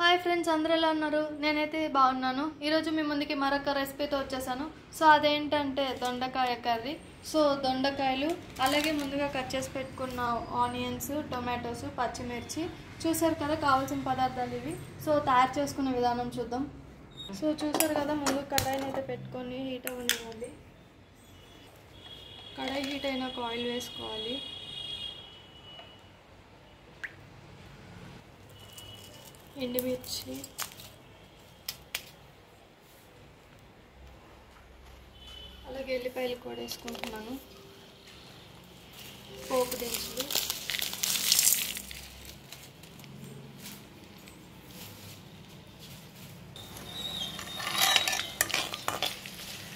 Hi friends, అందరూ ఎలా ఉన్నారు? నేనైతే బాగున్నాను. ఈరోజు మీ ముందుకి మరొక రెసిపీతో వచ్చేసాను. సో అదేంటంటే దొండకాయ కర్రీ. సో దొండకాయలు, అలాగే ముందుగా కట్ చేసి పెట్టుకున్న ఆనియన్స్, టొమాటోస్, పచ్చిమిర్చి చూసారు కదా. కావాల్సిన పదార్థాలు ఇవి. సో తయారు చేసుకునే విధానం చూద్దాం. సో చూసారు కదా, ముందు కడాయిని అయితే పెట్టుకొని హీట్ అవ్వనివ్వాలి. కడాయి హీట్ అయినాక ఆయిల్ వేసుకోవాలి. ఎండుమిర్చి, అలాగే ఎల్లిపాయలు కూడా వేసుకుంటున్నాను. పోపు దినుసులు,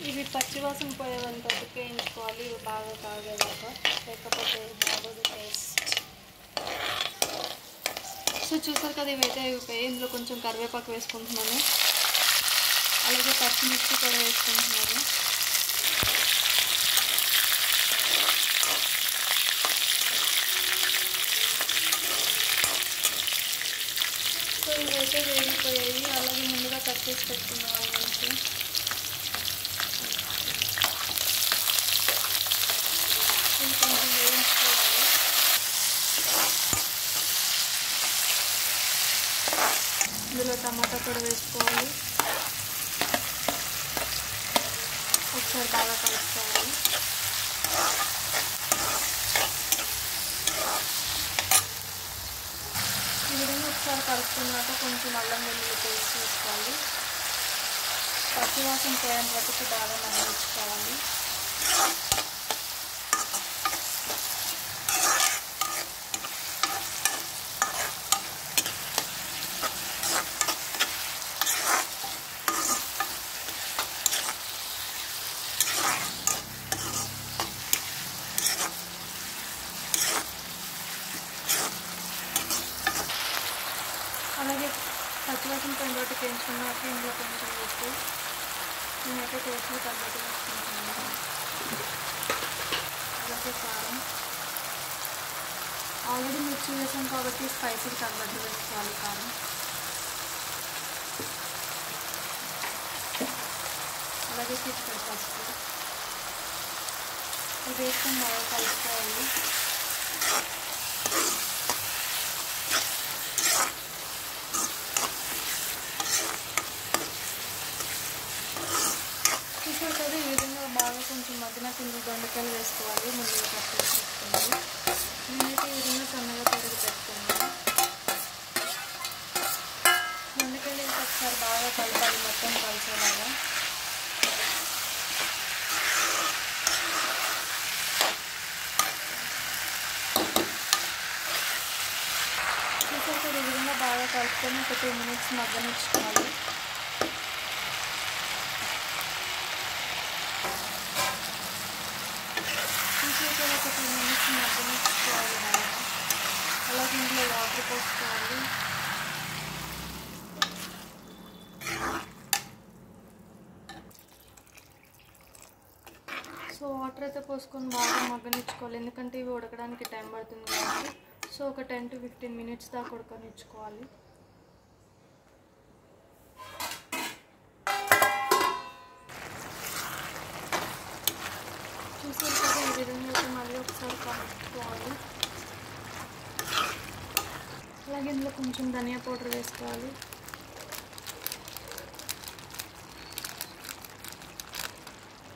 ఇవి పచ్చివాసన పోయేంత వరకు వేయించుకోవాలి. ఇవి బాగా కాగేదాకా, లేకపోతే బాగోదు టేస్ట్. సో చూసారు కదా, ఇవైతే అయిపోయాయి. ఇందులో కొంచెం కరివేపాకు వేసుకుంటున్నాను, అలాగే పచ్చిమిర్చి కూడా వేసుకుంటున్నాను. సో ఇవైతే వేగిపోయాయి. అలాగే ముందుగా కట్ చేసి పెట్టుకున్న ఆనియన్స్, ఇది కొంచెం వేయించుకోవాలి. ఇందులో టమాటా కూడా వేసుకోవాలి. ఒకసారి బాగా కలుపుకోవాలి. ఈ విధంగా ఒకసారి కలుపుకున్నాక కొంచెం అల్లం వెల్లుల్లి పేస్ట్ వేసుకోవాలి. పచ్చివాసన పోయేంత వరకు బాగా మగ్గించుకోవాలి. అలాగే పచ్చివాసన పోయిన వాటి వేయించుకున్నాక ఇందులో కొంచెం ఉప్పు, నేనైతే టేస్ట్ని తగ్గట్టు వేసుకుంటున్నాను. అలాగే కారం, ఆల్రెడీ మిర్చి వేసాం కాబట్టి స్పైసీకి తగ్గట్టు వేసుకోవాలి కారం. అలాగే చిటికెడు పసుపు, ఇది వేసుకొని బాగా కలుపుకోవాలి. చూసారు కదా, ఈ విధంగా బాగా కొంచెం మధ్యన కింద దొండకాయలు వేసుకోవాలి. ముందుగా కట్ చేసి పెట్టుకోవాలి. నేనైతే ఈ విధంగా సన్నగా తరిగి పెట్టుకున్నాను. దొండకాయలు వేసి ఒకసారి బాగా కలపాలి, మొత్తం కలిసేలాగా. చూసారు కదా, ఈ విధంగా బాగా కలుపుకొని ఒక 2 minutes మగ్గనిచ్చుకోవాలి. ఒక 2 minutes మగ్గనిచ్చుకోవాలి బాగా. అలాగే ఇందులో వాటర్ పోసుకోవాలి. సో వాటర్ అయితే పోసుకొని బాగా మగ్గనిచ్చుకోవాలి, ఎందుకంటే ఇవి ఉడకడానికి టైం పడుతుంది కాబట్టి. సో ఒక 10 to 15 minutes దాకా ఉడకనిచ్చుకోవాలి. చూసారు కదా, ఈ విధంగా అయితే మళ్ళీ ఒకసారి కలుపుకోవాలి. అలాగే ఇందులో కొంచెం ధనియా పౌడర్ వేసుకోవాలి.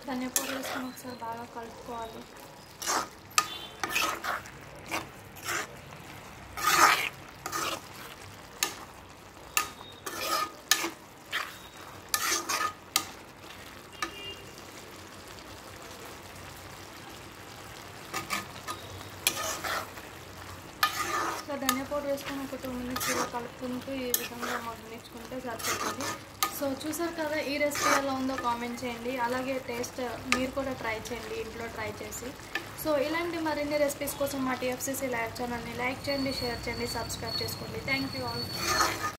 ధనియా పౌడర్ వేసుకొని ఒకసారి బాగా కలుపుకోవాలి. సో ధనియా పౌడర్ వేసుకొని ఒక 2 minutes ఇలా కలుపుకుంటూ ఈ విధంగా మగ్గనిచ్చుకుంటే సరిపోతుంది. సో చూసారు కదా, ఈ రెసిపీ ఎలా ఉందో కామెంట్ చేయండి. అలాగే టేస్ట్ మీరు కూడా ట్రై చేయండి, ఇంట్లో ట్రై చేసి. సో ఇలాంటి మరిన్ని రెసిపీస్ కోసం మా TFCC లైవ్ ఛానల్ని లైక్ చేయండి, షేర్ చేయండి, సబ్స్క్రైబ్ చేసుకోండి. Thank you all.